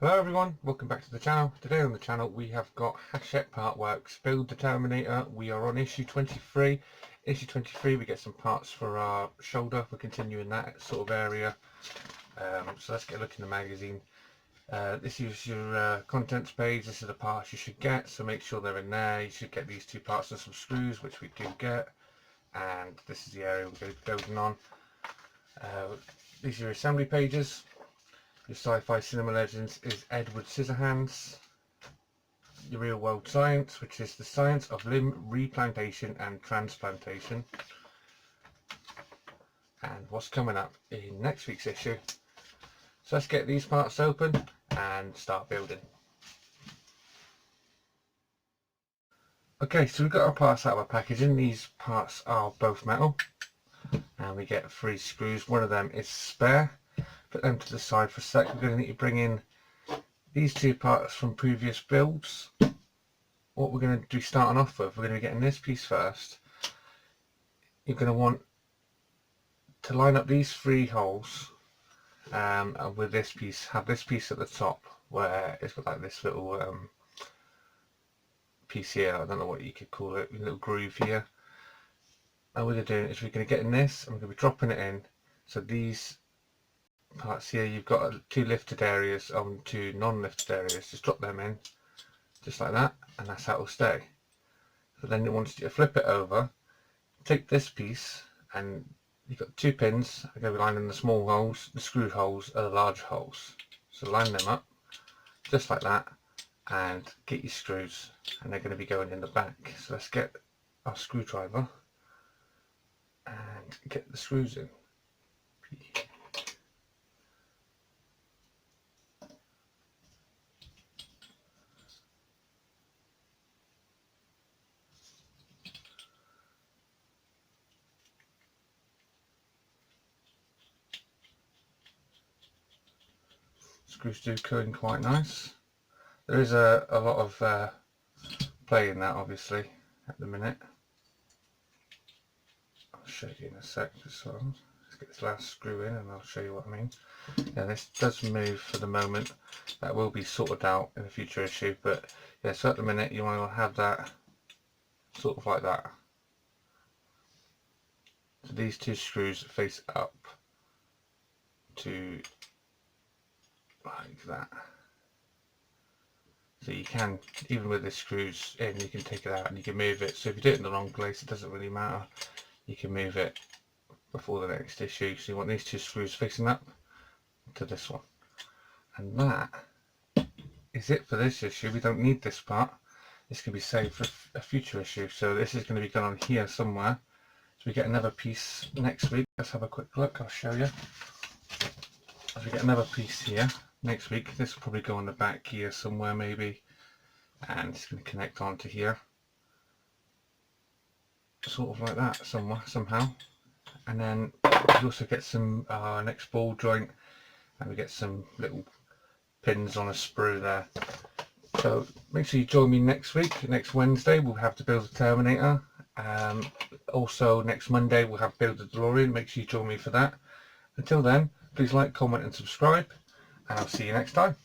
Hello everyone, welcome back to the channel. Today on the channel we have got Hachette Partworks Build the Terminator. We are on issue 23. Issue 23 we get some parts for our shoulder. We're continuing that sort of area. So let's get a look in the magazine. This is your contents page. This is the parts you should get, so make sure they're in there. You should get these two parts and some screws, which we do get. And this is the area we're going to be building on. These are your assembly pages. Your Sci-Fi Cinema Legends is Edward Scissorhands. Your Real World Science, which is the science of limb replantation and transplantation. And what's coming up in next week's issue. So let's get these parts open and start building. Okay, so we've got our parts out of our packaging. These parts are both metal. And we get 3 screws. One of them is spare. Put them to the side for a sec. We're going to need to bring in these 2 parts from previous builds. What we're going to do starting off with, we're going to be getting this piece first. You're going to want to line up these 3 holes and with this piece, have this piece at the top where it's got like this little piece here. I don't know what you could call it, a little groove here. And what we're doing is we're going to get in this and we're going to be dropping it in. So these parts here, you've got 2 lifted areas on 2 non-lifted areas. Just drop them in just like that, and that's how it will stay. So then it wants you to flip it over, take this piece, and you've got 2 pins. I'm going to be lining the small holes. The screw holes are the large holes, so line them up just like that and get your screws, and they're going to be going in the back. So let's get our screwdriver and get the screws in. Screws do go in quite nice. There is a lot of play in that, obviously, at the minute. I'll show you in a sec as well. Let's get this last screw in and I'll show you what I mean. Yeah, this does move for the moment. That will be sorted out in a future issue, but yeah, so at the minute you want to have that sort of like that. So these 2 screws face up to like that. So you can, even with the screws in, you can take it out and you can move it. So if you do it in the wrong place, it doesn't really matter. You can move it before the next issue. So you want these 2 screws facing up to this one. And that is it for this issue. We don't need this part. This can be saved for a future issue. So this is going to be going on here somewhere. So we get another piece next week. Let's have a quick look. I'll show you. As we get another piece here next week, this will probably go on the back here somewhere maybe, and it's going to connect onto here, sort of like that somewhere, somehow. And then we also get some next ball joint, and we get some little pins on a sprue there. So make sure you join me next week. Next Wednesday we'll have to build the Terminator. Also next Monday we'll have build the DeLorean. Make sure you join me for that. Until then, please like, comment and subscribe, and I'll see you next time.